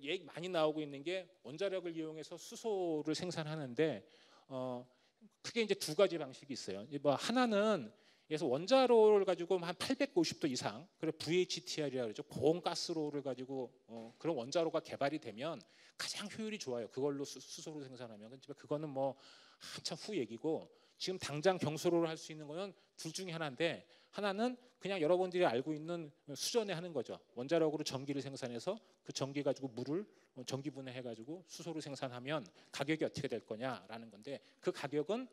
얘기 많이 나오고 있는 게 원자력을 이용해서 수소를 생산하는데 크게 이제 두 가지 방식이 있어요. 뭐 하나는 그래서 원자로를 가지고 한 850도 이상, 그래 VHTR이라고 그러죠. 고온가스로를 가지고 그런 원자로가 개발이 되면 가장 효율이 좋아요. 그걸로 수소를 생산하면. 근데 그거는 뭐 한참 후 얘기고 지금 당장 경수로를 할 수 있는 거는 둘 중에 하나인데 하나는 그냥 여러분들이 알고 있는 수전에 하는 거죠. 원자력으로 전기를 생산해서 그 전기 가지고 물을 전기 분해해가지고 수소를 생산하면 가격이 어떻게 될 거냐라는 건데 그 가격은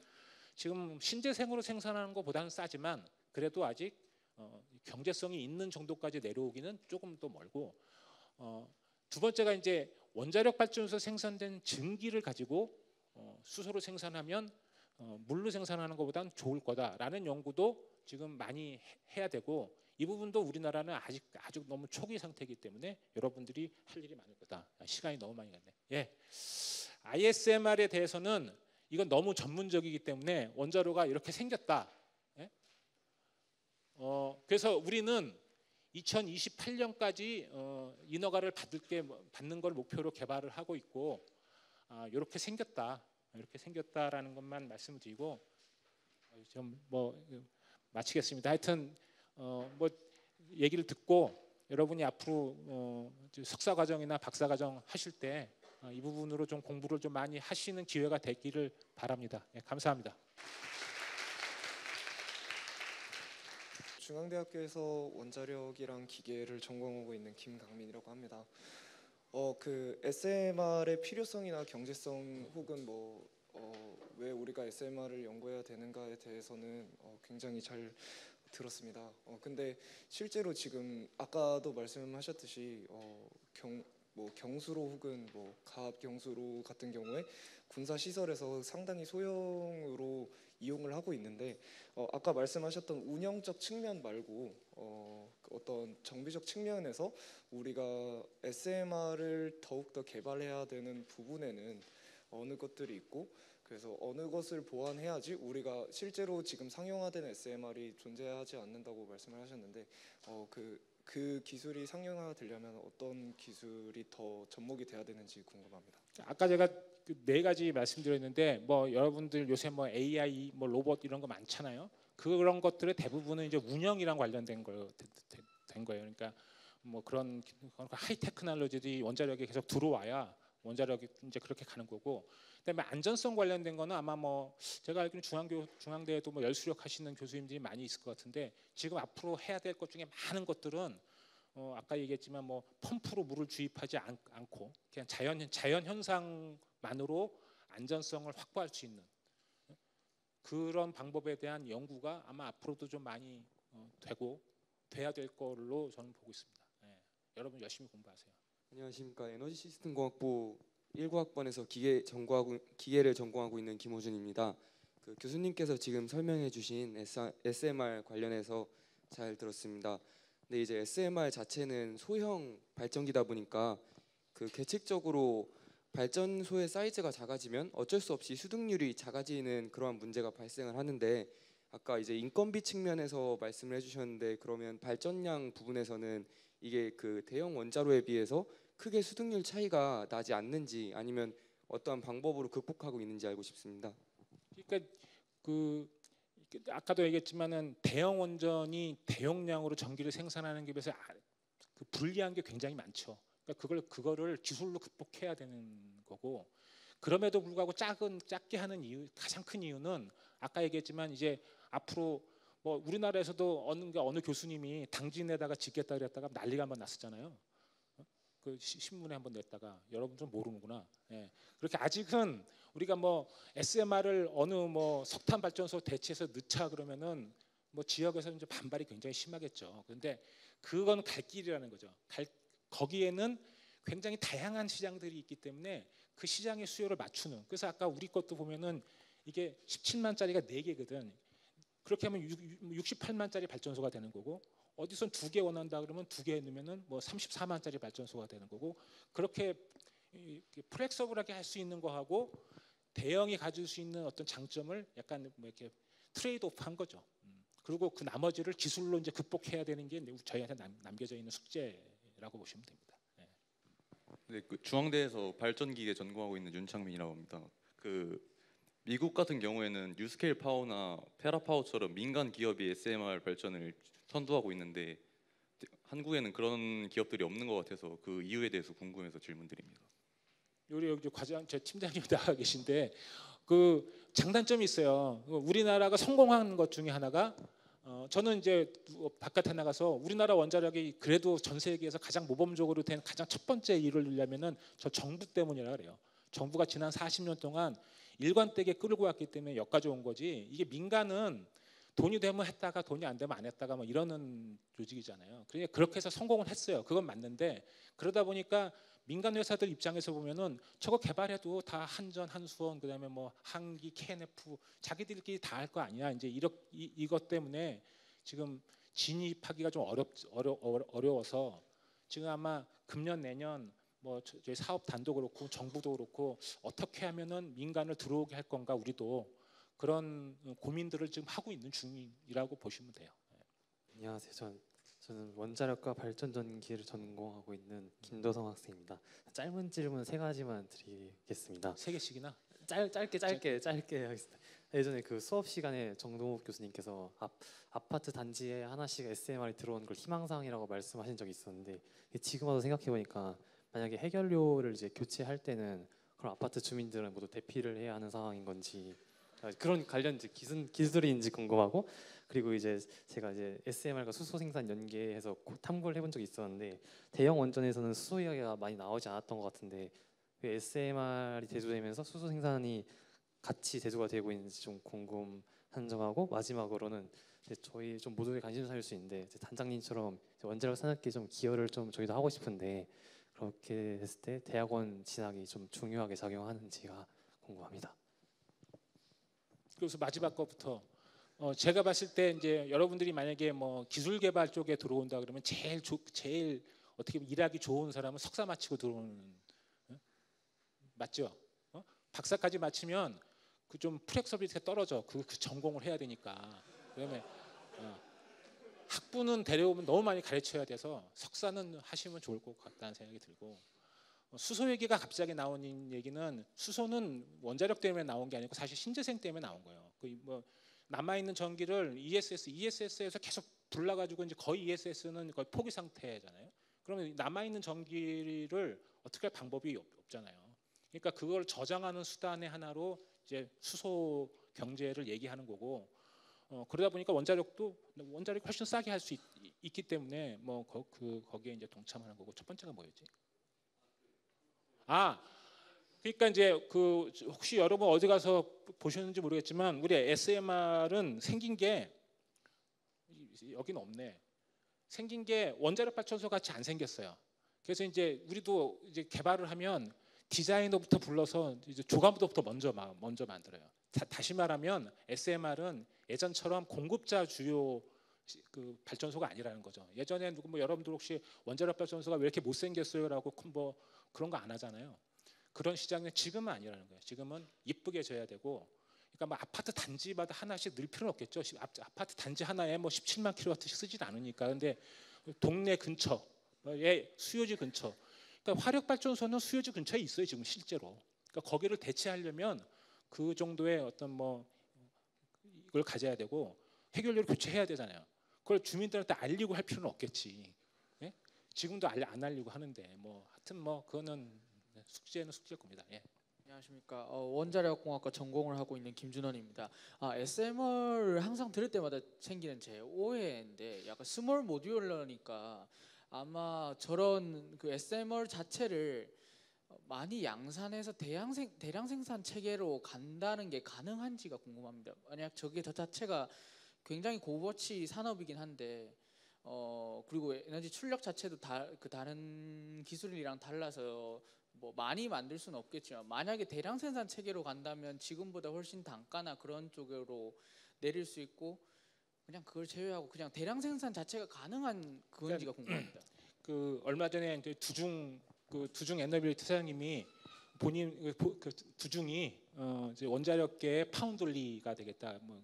지금 신재생으로 생산하는 것보다는 싸지만 그래도 아직 경제성이 있는 정도까지 내려오기는 조금 더 멀고 두 번째가 이제 원자력 발전소에서 생산된 증기를 가지고 수소를 생산하면 물로 생산하는 것보다는 좋을 거다라는 연구도 지금 많이 해야 되고 이 부분도 우리나라는 아직 너무 초기 상태이기 때문에 여러분들이 할 일이 많을 거다. 시간이 너무 많이 갔네. 예, ISMR에 대해서는 이건 너무 전문적이기 때문에 원자로가 이렇게 생겼다. 예? 그래서 우리는 2028년까지 인허가를 받는 걸 목표로 개발을 하고 있고 이렇게 생겼다라는 것만 말씀드리고 좀 뭐 마치겠습니다. 하여튼 뭐 얘기를 듣고 여러분이 앞으로 석사 과정이나 박사 과정 하실 때 이 부분으로 좀 공부를 좀 많이 하시는 기회가 되기를 바랍니다. 예, 감사합니다. 중앙대학교에서 원자력이랑 기계를 전공하고 있는 김강민이라고 합니다. 그 SMR의 필요성이나 경제성 혹은 왜 우리가 SMR을 연구해야 되는가에 대해서는 굉장히 잘 들었습니다. 근데 실제로 지금 아까도 말씀하셨듯이 경수로 혹은 가압 경수로 같은 경우에 군사 시설에서 상당히 소형으로 이용을 하고 있는데 아까 말씀하셨던 운영적 측면 말고 어떤 정비적 측면에서 우리가 SMR을 더욱더 개발해야 되는 부분에는 어느 것들이 있고 그래서 어느 것을 보완해야지 우리가 실제로 지금 상용화된 SMR이 존재하지 않는다고 말씀을 하셨는데 그 기술이 상용화되려면 어떤 기술이 더 접목이 돼야 되는지 궁금합니다. 아까 제가 그 네 가지 말씀드렸는데 뭐 여러분들 요새 뭐 AI 뭐 로봇 이런 거 많잖아요. 그런 것들의 대부분은 이제 운영이랑 관련된 된 거예요. 그러니까 뭐 그런 하이 테크놀로지들이 원자력에 계속 들어와야 원자력이 이제 그렇게 가는 거고, 그다음에 안전성 관련된 거는 아마 뭐 제가 알기로는 중앙대에도 뭐 열수력 하시는 교수님들이 많이 있을 것 같은데, 지금 앞으로 해야 될 것 중에 많은 것들은 아까 얘기했지만 뭐 펌프로 물을 주입하지 않고 그냥 자연 현상만으로 안전성을 확보할 수 있는 그런 방법에 대한 연구가 아마 앞으로도 좀 많이 돼야 될 걸로 저는 보고 있습니다. 예. 여러분 열심히 공부하세요. 안녕하십니까. 에너지 시스템 공학부 19학번에서 기계를 전공하고 있는 김호준입니다. 그 교수님께서 지금 설명해 주신 SMR 관련해서 잘 들었습니다. 근데 이제 SMR 자체는 소형 발전기다 보니까 그 계측적으로 발전소의 사이즈가 작아지면 어쩔 수 없이 수득률이 작아지는 그러한 문제가 발생을 하는데, 아까 이제 인건비 측면에서 말씀을 해주셨는데, 그러면 발전량 부분에서는 이게 그 대형 원자로에 비해서 크게 수득률 차이가 나지 않는지, 아니면 어떠한 방법으로 극복하고 있는지 알고 싶습니다. 그러니까 그 아까도 얘기했지만은 대형 원전이 대용량으로 전기를 생산하는 게 비해서 그 불리한 게 굉장히 많죠. 그러니까 그거를 기술로 극복해야 되는 거고, 그럼에도 불구하고 작게 하는 이유, 가장 큰 이유는 아까 얘기했지만 이제 앞으로 뭐 우리나라에서도 어느 교수님이 당진에다가 짓겠다 그랬다가 난리가 한번 났었잖아요. 그 신문에 한번 냈다가, 여러분 좀 모르는구나. 예. 그렇게 아직은 우리가 뭐 SMR을 어느 뭐 석탄 발전소 대체해서 넣자 그러면은 뭐 지역에서 이제 반발이 굉장히 심하겠죠. 그런데 그건 갈 길이라는 거죠. 거기에는 굉장히 다양한 시장들이 있기 때문에 그 시장의 수요를 맞추는. 그래서 아까 우리 것도 보면은 이게 17만짜리가 4개거든. 그렇게 하면 68만짜리 발전소가 되는 거고, 어디선 2개 원한다 그러면 2개 넣으면은 뭐 34만짜리 발전소가 되는 거고, 그렇게 플렉서블하게 할 수 있는 거하고 대형이 가질 수 있는 어떤 장점을 약간 뭐 이렇게 트레이드 오프 한 거죠. 그리고 그 나머지를 기술로 이제 극복해야 되는 게 저희한테 남겨져 있는 숙제라고 보시면 됩니다. 네. 네, 그 중앙대에서 발전기계 전공하고 있는 윤창민이라고 합니다. 그 미국 같은 경우에는 뉴스케일 파워나 페라파워처럼 민간 기업이 SMR 발전을 선도하고 있는데, 한국에는 그런 기업들이 없는 것 같아서 그 이유에 대해서 궁금해서 질문드립니다. 여기 과장 제 팀장님이 나와 계신데, 그 장단점이 있어요. 우리나라가 성공한 것 중에 하나가 저는 이제 바깥에 나가서 우리나라 원자력이 그래도 전 세계에서 가장 모범적으로 된 가장 첫 번째 일을 하려면은 저 정부 때문이라 그래요. 정부가 지난 40년 동안 일관되게 끌고 왔기 때문에 여기까지 온 거지, 이게 민간은 돈이 되면 했다가 돈이 안 되면 안 했다가 뭐 이러는 조직이잖아요. 그러니까 그렇게 해서 성공을 했어요. 그건 맞는데, 그러다 보니까 민간 회사들 입장에서 보면은 저거 개발해도 다 한전, 한수원, 그다음에 뭐 한기, KNF 자기들끼리 다 할 거 아니야. 이제 이것 때문에 지금 진입하기가 좀 어려워서 지금 아마 금년 내년 뭐 저희 사업단도 그렇고 정부도 그렇고 어떻게 하면은 민간을 들어오게 할 건가, 우리도 그런 고민들을 지금 하고 있는 중이라고 보시면 돼요. 안녕하세요. 저는 원자력과 발전전기를 전공하고 있는 김도성 학생입니다. 짧은 질문 3가지만 드리겠습니다. 3개씩이나? 짧게 하겠습니다. 예전에 그 수업 시간에 정동욱 교수님께서 아파트 단지에 하나씩 SMR이 들어오는 걸 희망사항이라고 말씀하신 적이 있었는데, 지금 와서 생각해 보니까 만약에 해결료를 이제 교체할 때는 그럼 아파트 주민들은 모두 대피를 해야 하는 상황인 건지, 그런 관련 기술인지 궁금하고, 그리고 이제 제가 이제 SMR과 수소 생산 연계해서 탐구를 해본 적이 있었는데, 대형 원전에서는 수소 이야기가 많이 나오지 않았던 것 같은데 왜 SMR이 대두되면서 수소 생산이 같이 대두가 되고 있는지 좀 궁금한 점하고, 마지막으로는 저희 좀 모두에 관심 살 수 있는데 단장님처럼 원자력 산업계에 좀 기여를 좀 저희도 하고 싶은데, 그렇게 했을 때 대학원 진학이 좀 중요하게 작용하는지가 궁금합니다. 그래서 마지막 거부터 제가 봤을 때 이제 여러분들이 만약에 뭐 기술 개발 쪽에 들어온다 그러면 제일 어떻게 보면 일하기 좋은 사람은 석사 마치고 들어오는, 맞죠? 박사까지 마치면 그 좀 플렉서빌리티가 떨어져. 그 전공을 해야 되니까. 그다음에 학부는 데려오면 너무 많이 가르쳐야 돼서 석사는 하시면 좋을 것 같다는 생각이 들고, 수소 얘기가 갑자기 나온 얘기는, 수소는 원자력 때문에 나온 게 아니고 사실 신재생 때문에 나온 거예요. 그 뭐 남아 있는 전기를 ESS에서 계속 불나가지고 이제 거의 ESS는 거의 포기 상태잖아요. 그러면 남아 있는 전기를 어떻게 할 방법이 없잖아요. 그러니까 그걸 저장하는 수단의 하나로 이제 수소 경제를 얘기하는 거고, 그러다 보니까 원자력이 훨씬 싸게 할 수 있기 때문에 뭐 거기에 이제 동참하는 거고. 첫 번째가 뭐였지? 그러니까 이제 혹시 여러분 어디 가서 보셨는지 모르겠지만 우리 SMR은 생긴 게 여기는 없네. 생긴 게 원자력 발전소 같이 안 생겼어요. 그래서 이제 우리도 이제 개발을 하면 디자이너부터 불러서 이제 조감부터 먼저 만들어요. 다시 말하면 SMR은 예전처럼 공급자 주요 그 발전소가 아니라는 거죠. 예전에 여러분들 혹시 원자력 발전소가 왜 이렇게 못 생겼어요라고 뭐 그런 거 안 하잖아요. 그런 시장은 지금은 아니라는 거예요. 지금은 이쁘게 져야 되고, 그러니까 뭐 아파트 단지마다 하나씩 늘 필요는 없겠죠. 아파트 단지 하나에 뭐 17만 킬로와트씩 쓰질 않으니까. 근데 동네 근처에 수요지 근처, 그러니까 화력 발전소는 수요지 근처에 있어요 지금 실제로. 그러니까 거기를 대체하려면 그 정도의 어떤 뭐 이걸 가져야 되고 해결료를 교체해야 되잖아요. 그걸 주민들한테 알리고 할 필요는 없겠지. 예? 지금도 안 알리고 하는데 뭐 하여튼 뭐 그거는 숙제는 숙제일 겁니다. 예. 안녕하십니까. 원자력공학과 전공을 하고 있는 김준원입니다. SMR을 항상 들을 때마다 생기는 제 오해인데 약간 스몰 모듈러니까 아마 저런 그 SMR 자체를 많이 양산해서 대량 생산 체계로 간다는 게 가능한지가 궁금합니다. 만약 저게 저 자체가 굉장히 고버치 산업이긴 한데 그리고 에너지 출력 자체도 다른 기술이랑 달라서 뭐 많이 만들 수는 없겠지만 만약에 대량 생산 체계로 간다면 지금보다 훨씬 단가나 그런 쪽으로 내릴 수 있고, 그냥 그걸 제외하고 그냥 대량 생산 자체가 가능한 그건지가 궁금합니다. 그 얼마 전에 이제 두중 에너빌리티 사장님이 본인 두중이 이제 원자력계의 파운드리가 되겠다. 뭐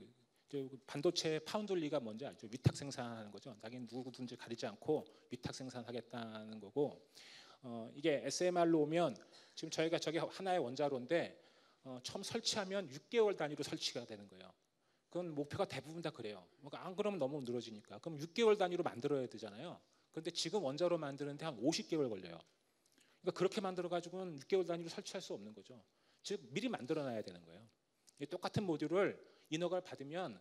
반도체 파운드리가 뭔지 알죠? 위탁 생산하는 거죠. 자기는 누구든지 가리지 않고 위탁 생산하겠다는 거고. 이게 SMR로 오면 지금 저희가 저게 하나의 원자로인데 처음 설치하면 6개월 단위로 설치가 되는 거예요. 그건 목표가 대부분 다 그래요. 안 그러면 너무 늘어지니까. 그럼 6개월 단위로 만들어야 되잖아요. 그런데 지금 원자로 만드는데 한 50개월 걸려요. 그러니까 그렇게 만들어 가지고는 6개월 단위로 설치할 수 없는 거죠. 즉 미리 만들어놔야 되는 거예요. 똑같은 모듈을 인허가를 받으면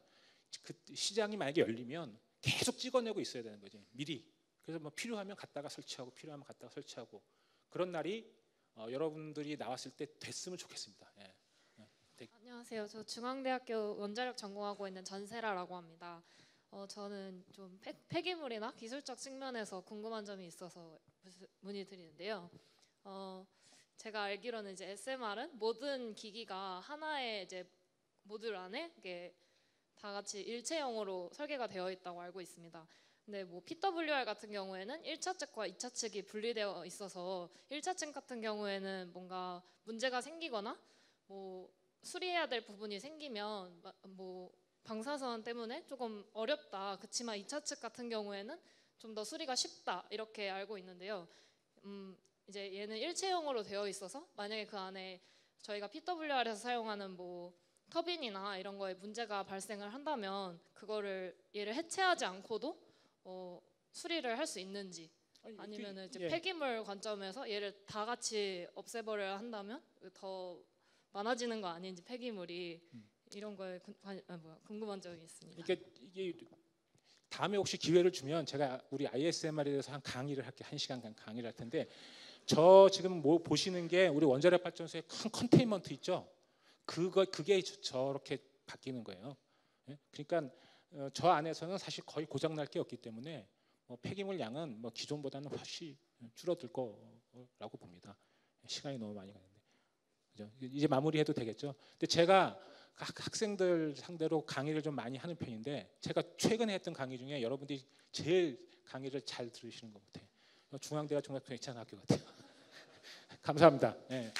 그 시장이 만약에 열리면 계속 찍어내고 있어야 되는 거지 미리. 그래서 뭐 필요하면 갔다가 설치하고 필요하면 갔다가 설치하고 그런 날이 여러분들이 나왔을 때 됐으면 좋겠습니다. 예. 안녕하세요. 저 중앙대학교 원자력 전공하고 있는 전세라라고 합니다. 저는 좀 폐기물이나 기술적 측면에서 궁금한 점이 있어서 문의드리는데요. 제가 알기로는 이제 SMR은 모든 기기가 하나의 이제 모듈 안에 이게 다 같이 일체형으로 설계가 되어 있다고 알고 있습니다. 근데 뭐 PWR 같은 경우에는 1차 측과 2차 측이 분리되어 있어서 1차 측 같은 경우에는 뭔가 문제가 생기거나 뭐 수리해야 될 부분이 생기면 뭐 방사선 때문에 조금 어렵다. 그렇지만 2차 측 같은 경우에는 좀 더 수리가 쉽다. 이렇게 알고 있는데요. 이제 얘는 일체형으로 되어 있어서 만약에 그 안에 저희가 PWR에서 사용하는 뭐 터빈이나 이런 거에 문제가 발생을 한다면 그거를 얘를 해체하지 않고도 수리를 할 수 있는지, 아니면 이제 예. 폐기물 관점에서 얘를 다 같이 없애버려야 한다면 더 많아지는 거 아닌지 폐기물이 이런 거에 궁금한 점이 있습니다. 이게 다음에 혹시 기회를 주면 제가 우리 ISMR에 대해서 한 강의를 할게. 1시간 강의를 할 텐데 저 지금 뭐 보시는 게 우리 원자력 발전소의 큰 컨테인먼트 있죠? 그게 저렇게 바뀌는 거예요. 예? 그러니까 저 안에서는 사실 거의 고장 날 게 없기 때문에 폐기물 양은 뭐 기존보다는 훨씬 줄어들 거라고 봅니다. 시간이 너무 많이 가는데. 그죠? 이제 마무리해도 되겠죠? 근데 제가 학생들 상대로 강의를 좀 많이 하는 편인데 제가 최근에 했던 강의 중에 여러분들이 제일 강의를 잘 들으시는 것 같아요. 중앙대가 정말 괜찮은 학교 같아요. 감사합니다. 네.